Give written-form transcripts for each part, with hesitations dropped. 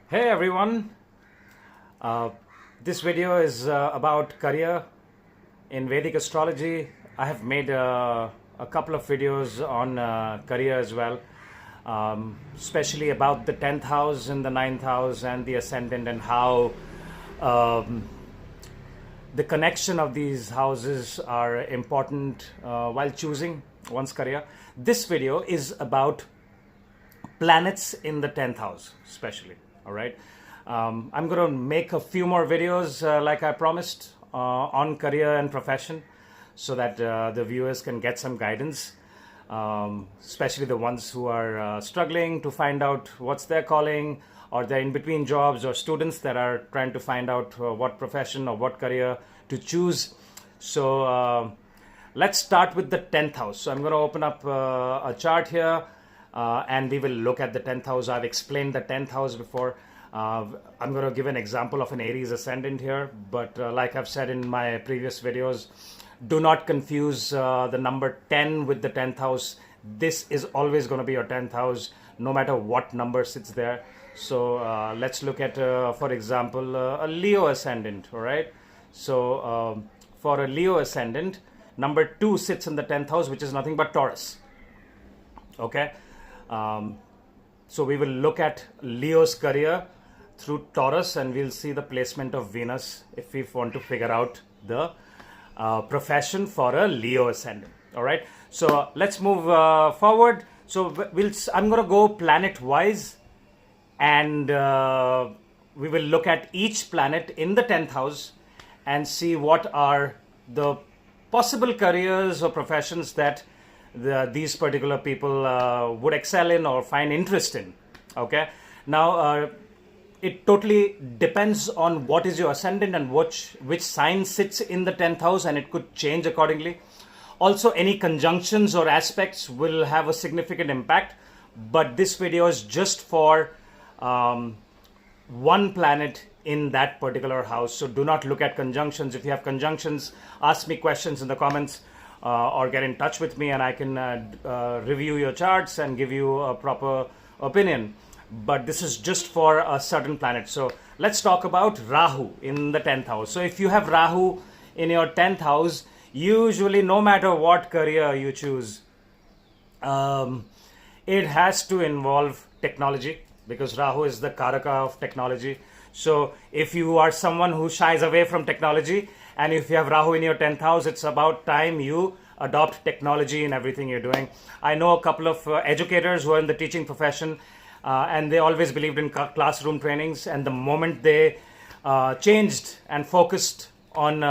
Hey everyone, uh, this video is about career in Vedic astrology. I have made a couple of videos on career as well, especially about the 10th house and the 9th house and the ascendant and how um, the connection of these houses are important while choosing one's career. This video is about planets in the 10th house especially. All right, I'm going to make a few more videos like I promised on career and profession so that the viewers can get some guidance, especially the ones who are struggling to find out what's their calling, or they're in between jobs, or students that are trying to find out what profession or what career to choose. So let's start with the 10th house. So I'm going to open up a chart here. And we will look at the 10th house. I've explained the 10th house before. I'm going to give an example of an Aries ascendant here, but like I've said in my previous videos, do not confuse the number 10 with the 10th house. This is always going to be your 10th house, no matter what number sits there. So let's look at, for example, a Leo ascendant, all right? So for a Leo ascendant, number 2 sits in the 10th house, which is nothing but Taurus, okay? So we will look at Leo's career through Taurus, and we'll see the placement of Venus if we want to figure out the profession for a Leo ascendant. All right. So let's move forward. So I'm going to go planet wise, and we will look at each planet in the 10th house and see what are the possible careers or professions that these particular people would excel in or find interest in. Okay, now it totally depends on what is your ascendant and which sign sits in the 10th house, and it could change accordingly. Also, any conjunctions or aspects will have a significant impact, but this video is just for one planet in that particular house. So do not look at conjunctions. If you have conjunctions, ask me questions in the comments. Or get in touch with me, and I can review your charts and give you a proper opinion. But this is just for a certain planet. So let's talk about Rahu in the 10th house. So if you have Rahu in your 10th house, usually no matter what career you choose, it has to involve technology, because Rahu is the Karaka of technology. So if you are someone who shies away from technology, and if you have Rahu in your 10th house, it's about time you adopt technology in everything you're doing. I know a couple of educators who are in the teaching profession, and they always believed in classroom trainings. And the moment they changed and focused on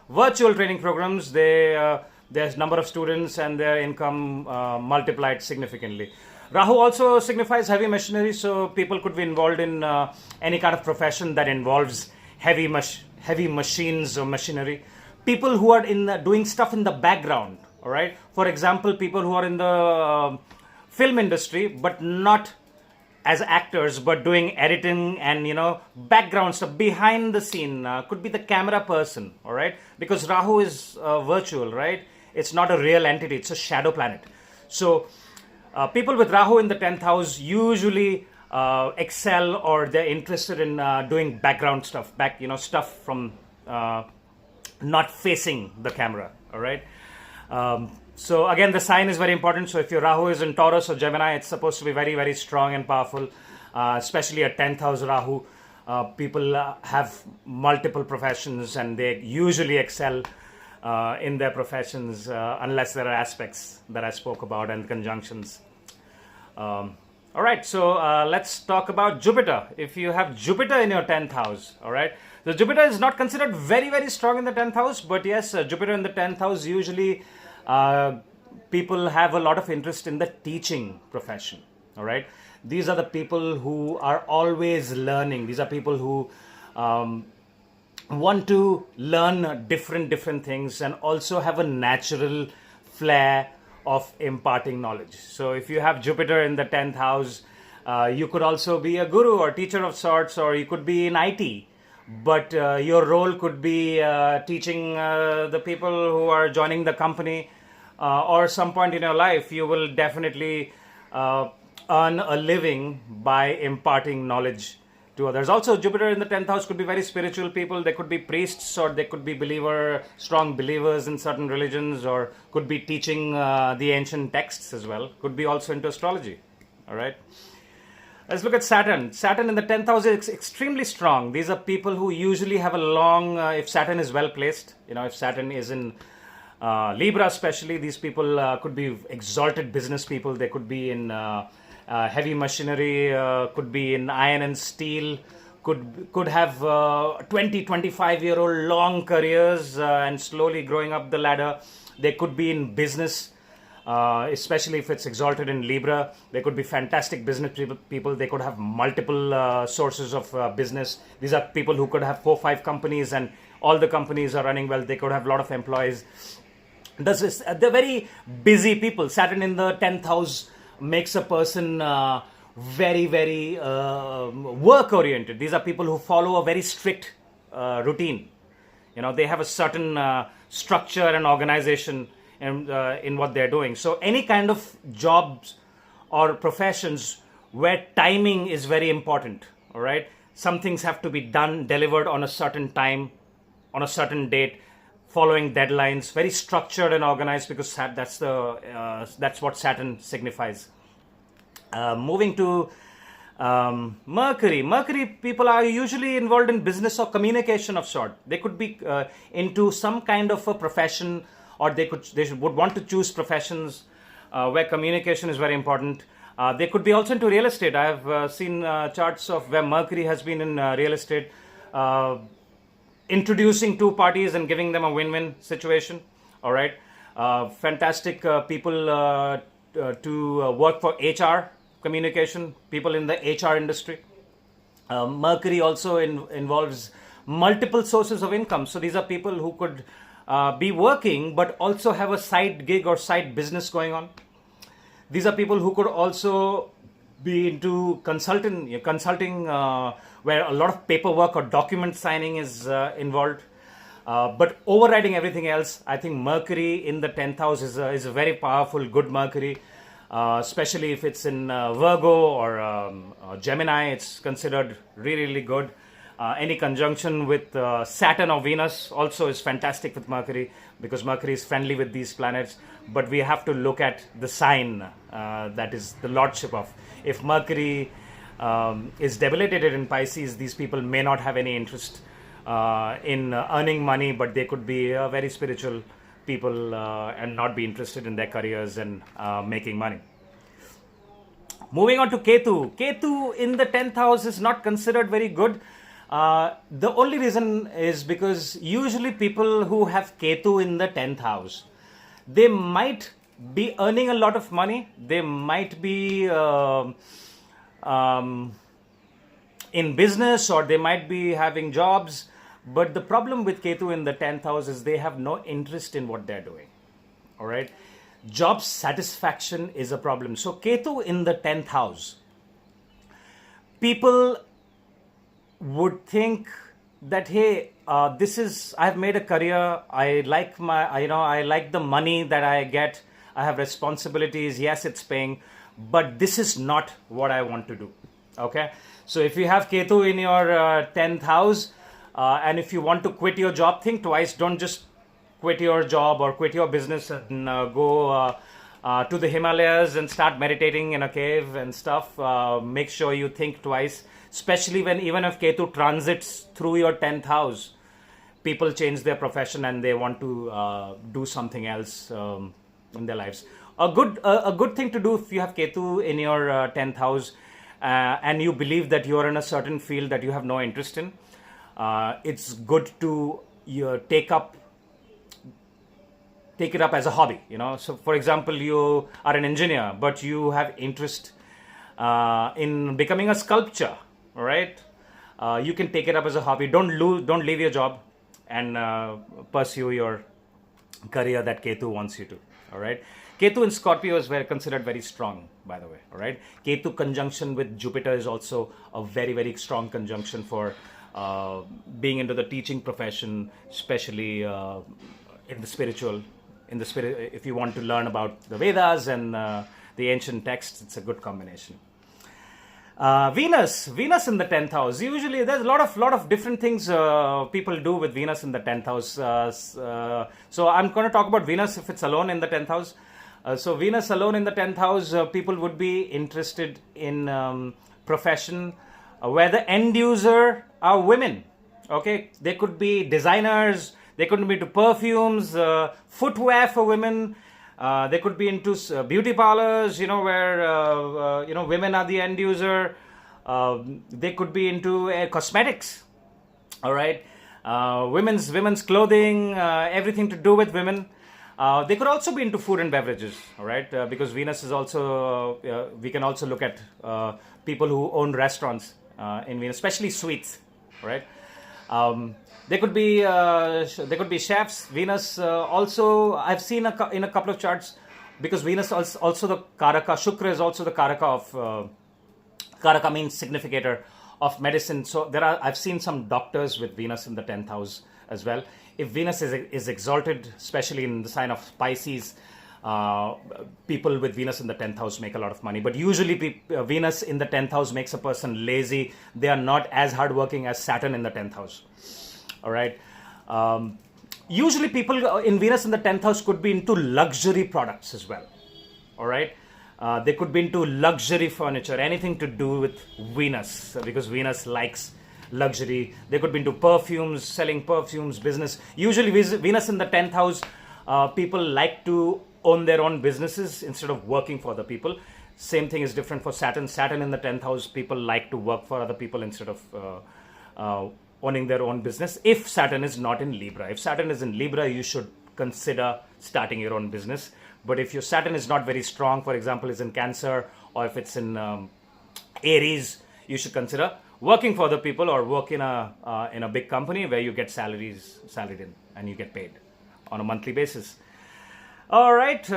virtual training programs, there's number of students and their income multiplied significantly. Rahu also signifies heavy machinery, so people could be involved in any kind of profession that involves heavy machines or machinery. People who are doing stuff in the background, all right? For example, people who are in the film industry, but not as actors, but doing editing and, background stuff behind the scene. Could be the camera person, all right? Because Rahu is virtual, right? It's not a real entity, it's a shadow planet. So people with Rahu in the 10th house usually excel, or they're interested in doing background stuff, stuff from not facing the camera, all right? So again, the sign is very important. So if your Rahu is in Taurus or Gemini, it's supposed to be very, very strong and powerful, especially a 10th house Rahu. People have multiple professions, and they usually excel in their professions, unless there are aspects that I spoke about and conjunctions. All right, so let's talk about Jupiter. If you have Jupiter in your 10th house, all right, the Jupiter is not considered very, very strong in the 10th house, but yes, Jupiter in the 10th house, usually people have a lot of interest in the teaching profession, all right? These are the people who are always learning. These are people who want to learn different things, and also have a natural flair of imparting knowledge. So if you have Jupiter in the 10th house, you could also be a guru or teacher of sorts, or you could be in IT, but your role could be teaching the people who are joining the company, or some point in your life you will definitely earn a living by imparting knowledge to others. Also, Jupiter in the 10th house could be very spiritual people. They could be priests, or they could be strong believers in certain religions, or could be teaching the ancient texts as well. Could be also into astrology. All right. Let's look at Saturn. Saturn in the 10th house is extremely strong. These are people who usually have a long, if Saturn is well placed, if Saturn is in Libra especially, these people could be exalted business people. They could be in heavy machinery, could be in iron and steel, could have 25-year-old long careers and slowly growing up the ladder. They could be in business, especially if it's exalted in Libra. They could be fantastic business people. They could have multiple sources of business. These are people who could have 4-5 companies and all the companies are running well. They could have a lot of employees. They're very busy people. Saturn in the 10th house makes a person very, very work oriented. These are people who follow a very strict routine. They have a certain structure and organization in what they're doing. So any kind of jobs or professions where timing is very important, all right? Some things have to be delivered on a certain time, on a certain date, following deadlines, very structured and organized, because that's what Saturn signifies. Moving to Mercury. Mercury people are usually involved in business or communication of sort. They could be into some kind of a profession, or they would want to choose professions where communication is very important. They could be also into real estate. I have seen charts of where Mercury has been in real estate, introducing two parties and giving them a win-win situation. All right, fantastic people to work for HR communication, people in the HR industry. Mercury also involves multiple sources of income. So these are people who could be working but also have a side gig or side business going on. These are people who could also be into consulting where a lot of paperwork or document signing is involved. But overriding everything else, I think Mercury in the 10th house is a very powerful, good Mercury. Especially if it's in Virgo or Gemini, it's considered really, really good. Any conjunction with Saturn or Venus also is fantastic with Mercury, because Mercury is friendly with these planets. But we have to look at the sign that is the lordship of. If Mercury is debilitated in Pisces, these people may not have any interest in earning money, but they could be very spiritual people and not be interested in their careers and making money. Moving on to Ketu. Ketu in the 10th house is not considered very good. The only reason is because usually people who have Ketu in the 10th house, they might be earning a lot of money. They might be in business, or they might be having jobs. But the problem with Ketu in the 10th house is they have no interest in what they're doing. All right. Job satisfaction is a problem. So Ketu in the 10th house, people would think that, hey, I've made a career. I like I like the money that I get. I have responsibilities. Yes, it's paying, but this is not what I want to do. Okay. So if you have Ketu in your 10th house, and if you want to quit your job, think twice. Don't just quit your job or quit your business and go to the Himalayas and start meditating in a cave and stuff. Make sure you think twice, especially even if Ketu transits through your 10th house. People change their profession and they want to do something else in their lives. A good thing to do if you have Ketu in your 10th house and you believe that you are in a certain field that you have no interest in. It's good to take it up as a hobby, So, for example, you are an engineer, but you have interest in becoming a sculptor, all right? You can take it up as a hobby. Don't leave your job and pursue your career that Ketu wants you to, all right? Ketu in Scorpio is considered very strong, by the way, all right? Ketu conjunction with Jupiter is also a very, very strong conjunction for being into the teaching profession, especially in the spiritual. If you want to learn about the Vedas and the ancient texts, it's a good combination. Venus in the 10th house. Usually, there's a lot of different things people do with Venus in the 10th house. So I'm going to talk about Venus if it's alone in the 10th house. So Venus alone in the 10th house, people would be interested in profession where the end user are women. Okay, they could be designers. They could be into perfumes, footwear for women. They could be into beauty parlors, where women are the end user. They could be into cosmetics. All right, women's clothing, everything to do with women. They could also be into food and beverages. All right, because Venus is also. We can also look at people who own restaurants in Venus, especially sweets. All right. They could be chefs. Venus also, I've seen in a couple of charts, because Venus is also the Karaka. Shukra is also the Karaka of Karaka means significator of medicine. So I've seen some doctors with Venus in the 10th house as well. If Venus is exalted, especially in the sign of Pisces, people with Venus in the 10th house make a lot of money. But usually Venus in the 10th house makes a person lazy. They are not as hardworking as Saturn in the 10th house. All right. Usually people in Venus in the 10th house could be into luxury products as well. All right. They could be into luxury furniture, anything to do with Venus, because Venus likes luxury. They could be into perfumes, selling perfumes, business. Usually Venus in the 10th house, people like to own their own businesses instead of working for other people. Same thing is different for Saturn. Saturn in the 10th house, people like to work for other people instead of owning their own business. If Saturn is not in Libra. If Saturn is in Libra, you should consider starting your own business. But if your Saturn is not very strong, for example, is in Cancer, or if it's in Aries, you should consider working for other people or work in a big company where you get salaried in and you get paid on a monthly basis. All right,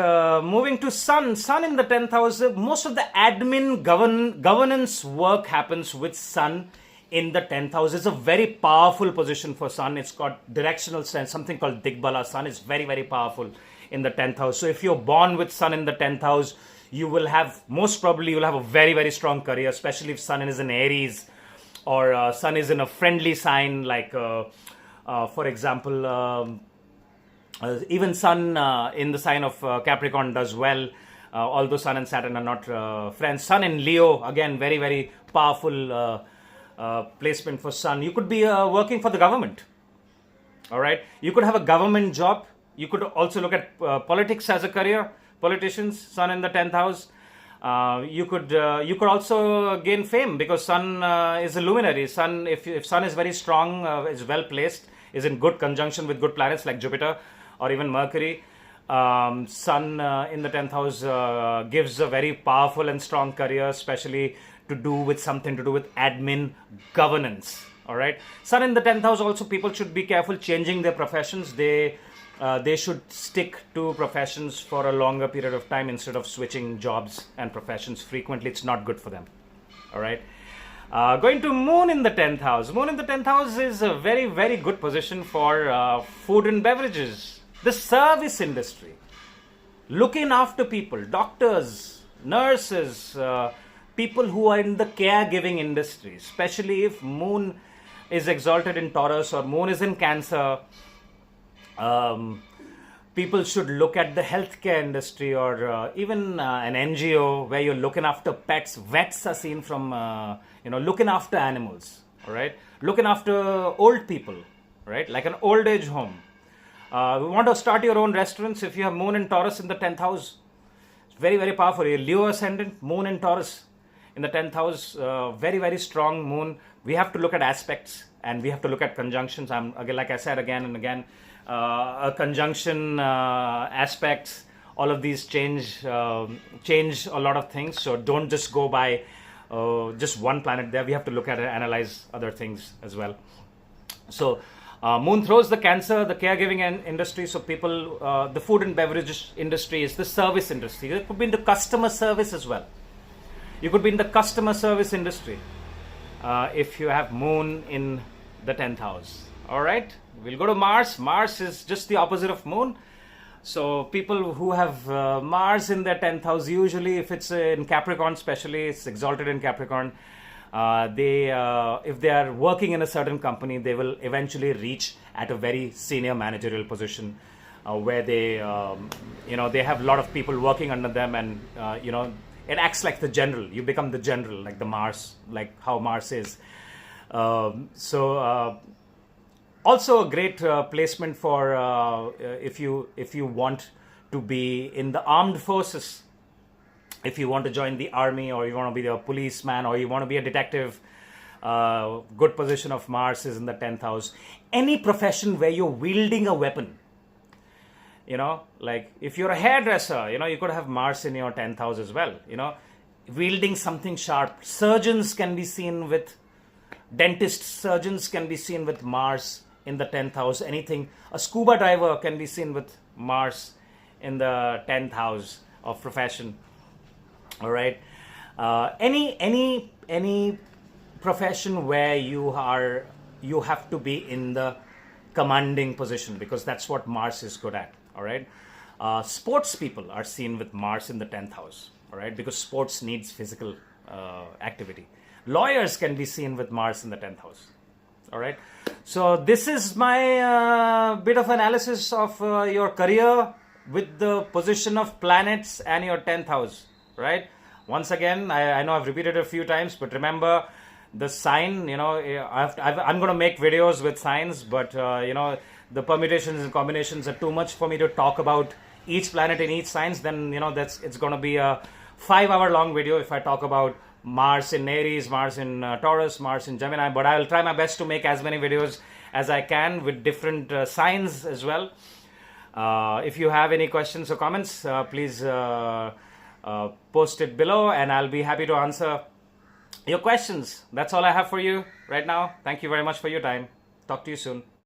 moving to Sun. Sun in the 10th house. Most of the admin governance work happens with Sun in the 10th house. It's a very powerful position for Sun. It's got directional sense, something called Digbala. Sun is very, very powerful in the 10th house. So if you're born with Sun in the 10th house, most probably you'll have a very, very strong career, especially if Sun is in Aries or Sun is in a friendly sign, like, for example, even Sun in the sign of Capricorn does well, although Sun and Saturn are not friends. Sun in Leo, again, very, very powerful placement for Sun. You could be working for the government. All right. You could have a government job. You could also look at politics as a career. Politicians, Sun in the 10th house. You could also gain fame because Sun is a luminary. Sun, if Sun is very strong, is well placed, is in good conjunction with good planets like Jupiter or even Mercury. Sun in the 10th house gives a very powerful and strong career, especially something to do with admin governance. All right. Sun in the 10th house also, people should be careful changing their professions. They should stick to professions for a longer period of time instead of switching jobs and professions frequently. It's not good for them. All right. Going to Moon in the 10th house. Moon in the 10th house is a very, very good position for food and beverages. The service industry. Looking after people, doctors, nurses, people who are in the caregiving industry, especially if Moon is exalted in Taurus or Moon is in Cancer. People should look at the healthcare industry or even an NGO where you're looking after pets. Vets are seen from, looking after animals, all right? Looking after old people, right? Like an old age home. We want to start your own restaurants. If you have Moon in Taurus in the 10th house, it's very, very powerful. Your Leo ascendant, Moon in Taurus in the 10th house, very, very strong Moon. We have to look at aspects and we have to look at conjunctions. Like I said again and again, a conjunction, aspects, all of these change a lot of things. So don't just go by just one planet there. We have to look at and analyze other things as well. So Moon throws the Cancer, the caregiving industry. So people, the food and beverage industry is the service industry. It could be in the customer service as well. You could be in the customer service industry if you have Moon in the 10th house. All right, we'll go to Mars. Mars is just the opposite of Moon. So people who have Mars in their 10th house, usually if it's in Capricorn, especially it's exalted in Capricorn, if they are working in a certain company, they will eventually reach at a very senior managerial position where they they have a lot of people working under them, and it acts like the general. You become the general, like the Mars, like how Mars is. Also a great placement for if you want to be in the armed forces, if you want to join the army, or you want to be a policeman, or you want to be a detective. Good position of Mars is in the 10th house. Any profession where you're wielding a weapon, like if you're a hairdresser, you could have Mars in your 10th house as well, wielding something sharp. Surgeons can be seen with, dentists, surgeons can be seen with Mars in the 10th house. Anything, a scuba diver can be seen with Mars in the 10th house of profession. All right. Any profession where you have to be in the commanding position, because that's what Mars is good at. All right. Sports people are seen with Mars in the 10th house. All right, because sports needs physical activity. Lawyers can be seen with Mars in the 10th house. All right. So this is my bit of analysis of your career with the position of planets and your 10th house. Right. Once again, I know I've repeated it a few times, but remember the sign. I'm going to make videos with signs, but the permutations and combinations are too much for me to talk about each planet in each signs. Then it's going to be a 5-hour long video if I talk about Mars in Aries, Mars in Taurus, Mars in Gemini. But I will try my best to make as many videos as I can with different signs as well. If you have any questions or comments, please post it below, and I'll be happy to answer your questions. That's all I have for you right now. Thank you very much for your time. Talk to you soon.